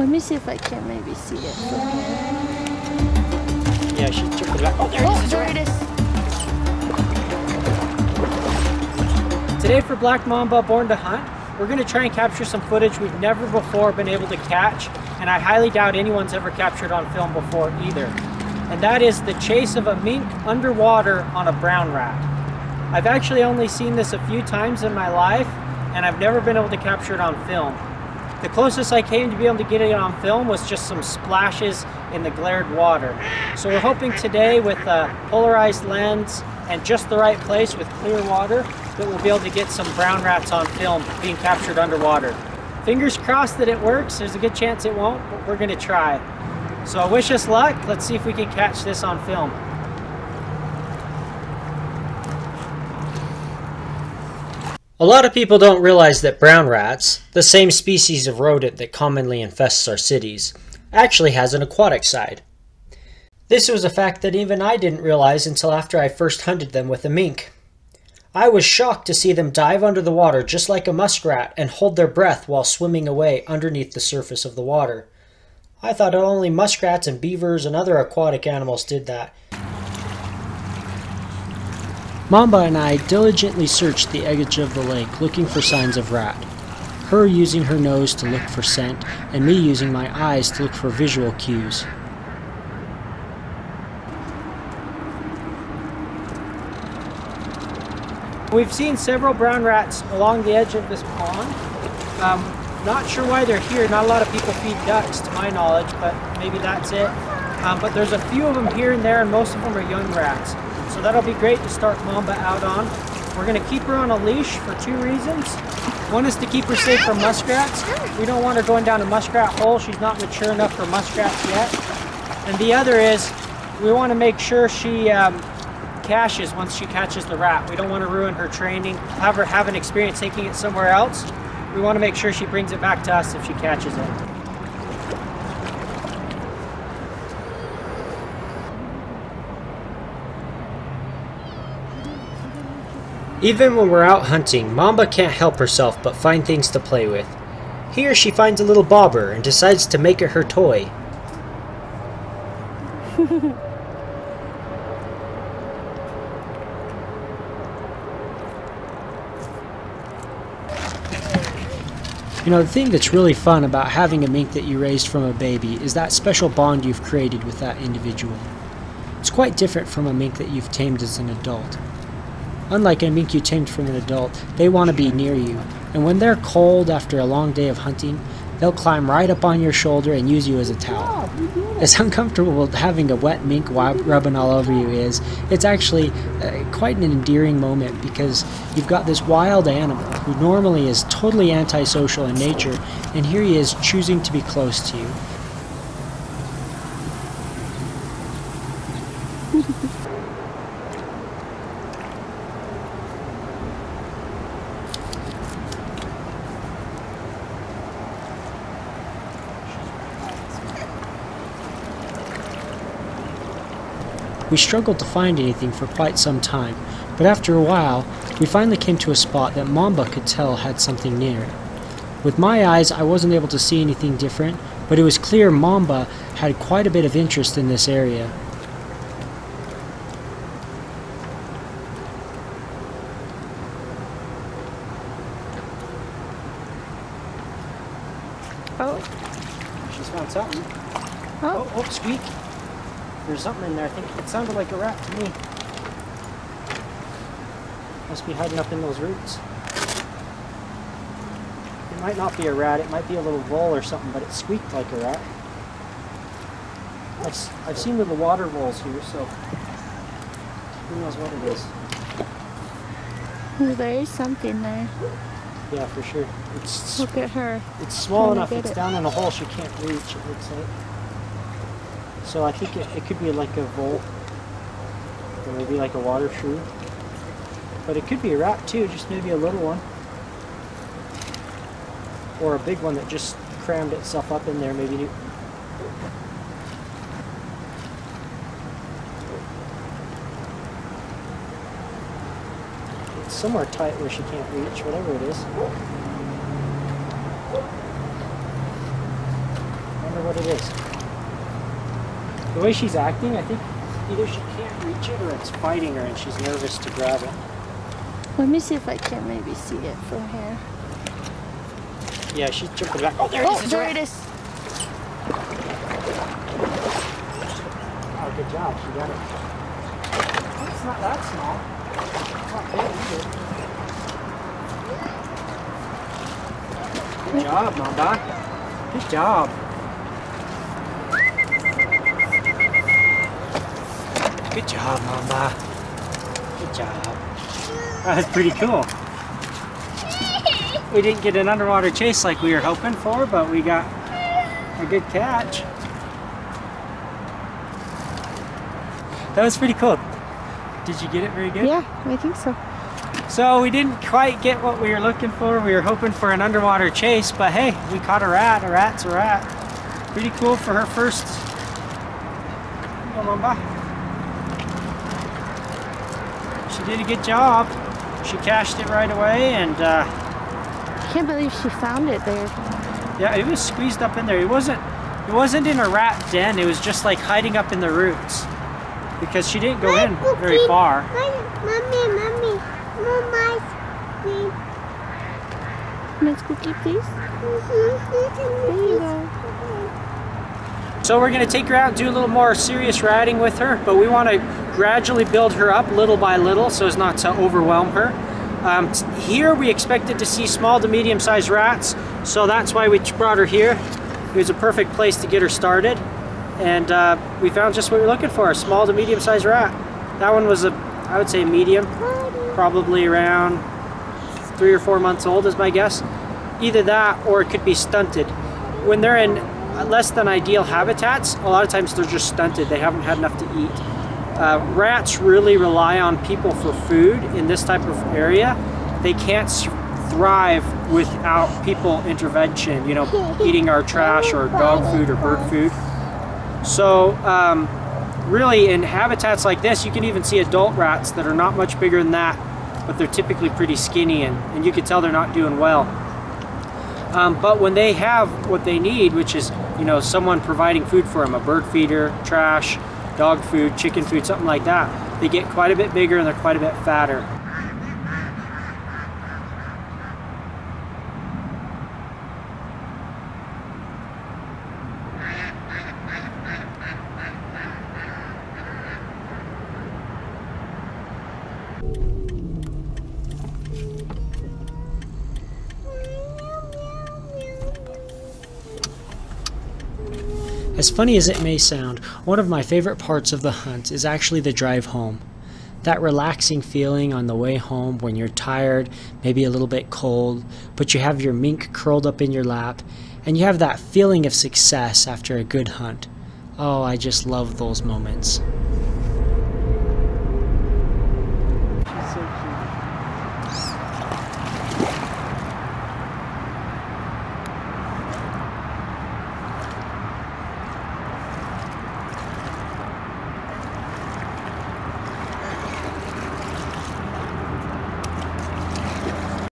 Let me see if I can maybe see it from here. Yeah, she took it back. Oh, There it is. Today for Black Mamba Born to Hunt, we're going to try and capture some footage we've never before been able to catch, and I highly doubt anyone's ever captured on film before either. And that is the chase of a mink underwater on a brown rat. I've actually only seen this a few times in my life, and I've never been able to capture it on film. The closest I came to be able to get it on film was just some splashes in the glared water. So we're hoping today with a polarized lens and just the right place with clear water that we'll be able to get some brown rats on film being captured underwater. Fingers crossed that it works. There's a good chance it won't, but we're gonna try. So wish us luck. Let's see if we can catch this on film. A lot of people don't realize that brown rats, the same species of rodent that commonly infests our cities, actually has an aquatic side. This was a fact that even I didn't realize until after I first hunted them with a mink. I was shocked to see them dive under the water just like a muskrat and hold their breath while swimming away underneath the surface of the water. I thought only muskrats and beavers and other aquatic animals did that. Mamba and I diligently searched the edge of the lake looking for signs of rat. Her using her nose to look for scent, and me using my eyes to look for visual cues. We've seen several brown rats along the edge of this pond. Not sure why they're here. Not a lot of people feed ducks to my knowledge, but maybe that's it. But there's a few of them here and there, and most of them are young rats. So that'll be great to start Mamba out on. We're going to keep her on a leash for two reasons. One is to keep her safe from muskrats. We don't want her going down a muskrat hole. She's not mature enough for muskrats yet. And the other is we want to make sure she caches once she catches the rat. We don't want to ruin her training, have her have an experience taking it somewhere else. We want to make sure she brings it back to us if she catches it. Even when we're out hunting, Mamba can't help herself but find things to play with. Here she finds a little bobber and decides to make it her toy. You know, the thing that's really fun about having a mink that you raised from a baby is that special bond you've created with that individual. It's quite different from a mink that you've tamed as an adult. Unlike a mink you tamed from an adult, they want to be near you, and when they're cold after a long day of hunting, they'll climb right up on your shoulder and use you as a towel. As uncomfortable as having a wet mink rubbing all over you is, it's actually quite an endearing moment because you've got this wild animal who normally is totally antisocial in nature, and here he is choosing to be close to you. We struggled to find anything for quite some time, but after a while, we finally came to a spot that Mamba could tell had something near it. With my eyes, I wasn't able to see anything different, but it was clear Mamba had quite a bit of interest in this area. Oh. She's found something. Oh. Oh, squeak. There's something in there. I think it sounded like a rat to me. Must be hiding up in those roots. It might not be a rat. It might be a little vole or something, but it squeaked like a rat. I've seen little water voles here, so who knows what it is. Oh, there is something there. Yeah, for sure. Look at her. It's small enough. It's down in a hole she can't reach, it looks like. So I think it could be like a vole, or maybe like a water shrew. But it could be a rat too, just maybe a little one. Or a big one that just crammed itself up in there, maybe. It's somewhere tight where she can't reach, whatever it is. what it is. The way she's acting, I think either she can't reach it or it's fighting her and she's nervous to grab it. Let me see if I can maybe see it from here. Yeah, she's jumping back. Oh, there it is. Oh, there it is. Oh, good job. She got it. Oh, it's not that small. It's not big either. Good job, Mamba. Good job. Good job, Mamba. Good job. That was pretty cool. We didn't get an underwater chase like we were hoping for, but we got a good catch. That was pretty cool. Did you get it very good? Yeah, I think so. So we didn't quite get what we were looking for. We were hoping for an underwater chase, but hey, we caught a rat. A rat's a rat. Pretty cool for her first. Come on, Mamba. She did a good job. She cashed it right away, and I can't believe she found it there. yeah, it was squeezed up in there. It wasn't in a rat den. It was just like hiding up in the roots because she didn't go in very far. Mommy, Nice cookie, please. There you go. So we're going to take her out and do a little more serious ratting with her, but we want to gradually build her up little by little so as not to overwhelm her. Here we expected to see small to medium-sized rats, so that's why we brought her here. It was a perfect place to get her started, and we found just what we were looking for, a small to medium-sized rat. That one was I would say medium, probably around 3 or 4 months old is my guess. Either that or it could be stunted. When they're in less than ideal habitats, a lot of times they're just stunted. They haven't had enough to eat. Rats really rely on people for food in this type of area. They can't thrive without people intervention, you know, eating our trash or dog food or bird food. So really in habitats like this, you can even see adult rats that are not much bigger than that, but they're typically pretty skinny, and you can tell they're not doing well. But when they have what they need, which is, you know, someone providing food for them, a bird feeder, trash, dog food, chicken food, something like that, they get quite a bit bigger and they're quite a bit fatter. As funny as it may sound, one of my favorite parts of the hunt is actually the drive home. That relaxing feeling on the way home when you're tired, maybe a little bit cold, but you have your mink curled up in your lap, and you have that feeling of success after a good hunt. Oh, I just love those moments.